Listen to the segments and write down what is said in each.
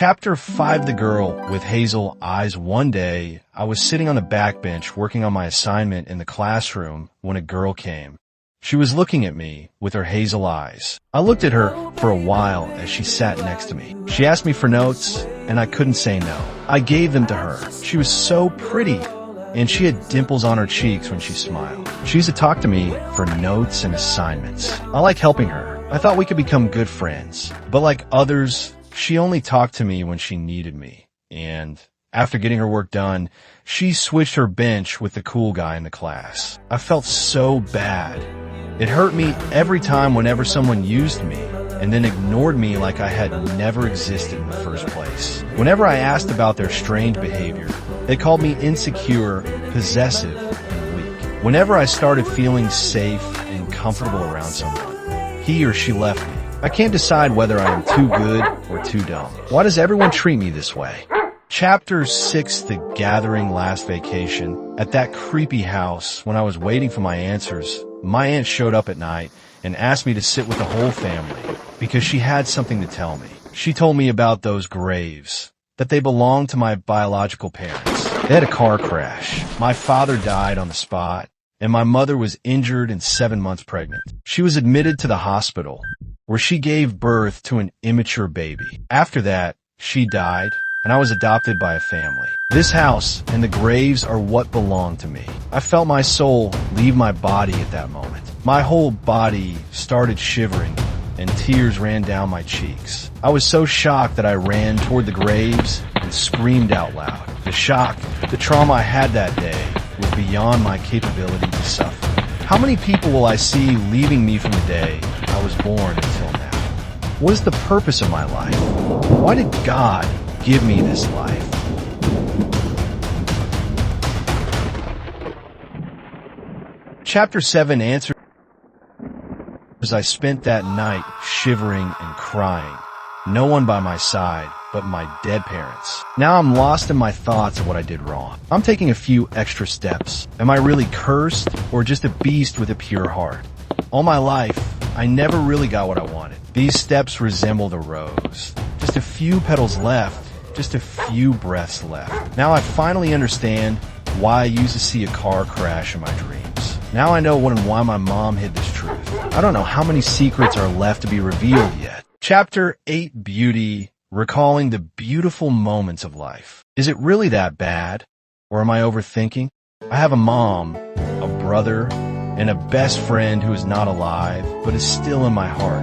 Chapter 5 The Girl with Hazel Eyes. One day, I was sitting on the back bench working on my assignment in the classroom when a girl came. She was looking at me with her hazel eyes. I looked at her for a while as she sat next to me. She asked me for notes, and I couldn't say no. I gave them to her. She was so pretty, and she had dimples on her cheeks when she smiled. She used to talk to me for notes and assignments. I liked helping her. I thought we could become good friends. But like others, she only talked to me when she needed me. And after getting her work done, she switched her bench with the cool guy in the class. I felt so bad. It hurt me every time whenever someone used me and then ignored me like I had never existed in the first place. Whenever I asked about their strange behavior, they called me insecure, possessive, and weak. Whenever I started feeling safe and comfortable around someone, he or she left me. I can't decide whether I am too good or too dumb. Why does everyone treat me this way? Chapter 6 The Gathering. Last vacation. At that creepy house, when I was waiting for my answers, my aunt showed up at night and asked me to sit with the whole family because she had something to tell me. She told me about those graves, that they belonged to my biological parents. They had a car crash. My father died on the spot, and my mother was injured and 7 months pregnant. She was admitted to the hospital, where she gave birth to an immature baby. After that, she died, and I was adopted by a family. This house and the graves are what belong to me. I felt my soul leave my body at that moment. My whole body started shivering, and tears ran down my cheeks. I was so shocked that I ran toward the graves and screamed out loud. The shock, the trauma I had that day was beyond my capability to suffer. How many people will I see leaving me from the day I was born until now? What is the purpose of my life? Why did God give me this life? Chapter 7 Answers. I spent that night shivering and crying. No one by my side but my dead parents. Now I'm lost in my thoughts of what I did wrong. I'm taking a few extra steps. Am I really cursed or just a beast with a pure heart? All my life, I never really got what I wanted. These steps resembled a rose. Just a few petals left, just a few breaths left. Now I finally understand why I used to see a car crash in my dreams. Now I know what and why my mom hid this truth. I don't know how many secrets are left to be revealed yet. Chapter 8 Beauty. Recalling the beautiful moments of life. Is it really that bad? Or am I overthinking? I have a mom, a brother, and a best friend who is not alive, but is still in my heart.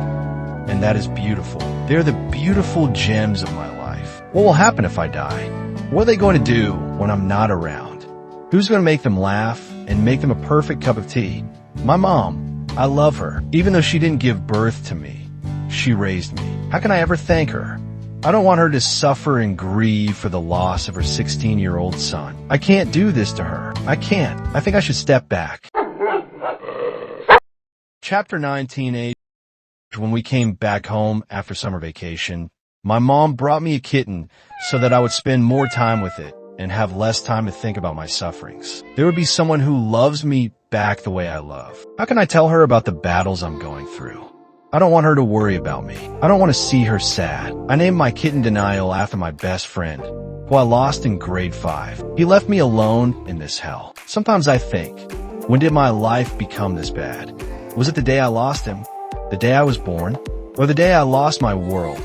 And that is beautiful. They're the beautiful gems of my life. What will happen if I die? What are they going to do when I'm not around? Who's going to make them laugh and make them a perfect cup of tea? My mom. I love her. Even though she didn't give birth to me, she raised me. How can I ever thank her? I don't want her to suffer and grieve for the loss of her 16-year-old son. I can't do this to her. I can't. I think I should step back. Chapter 9 Teenage. When we came back home after summer vacation, my mom brought me a kitten so that I would spend more time with it and have less time to think about my sufferings. There would be someone who loves me back the way I love. How can I tell her about the battles I'm going through? I don't want her to worry about me. I don't want to see her sad. I named my kitten Denial after my best friend, who I lost in grade 5. He left me alone in this hell. Sometimes I think, when did my life become this bad? Was it the day I lost him? The day I was born? Or the day I lost my world?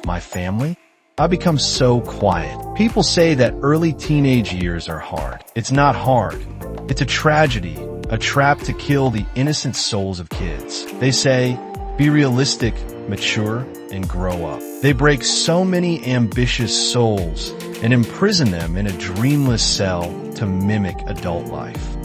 My family? I've become so quiet. People say that early teenage years are hard. It's not hard. It's a tragedy, a trap to kill the innocent souls of kids. They say, be realistic, mature, and grow up. They break so many ambitious souls and imprison them in a dreamless cell to mimic adult life.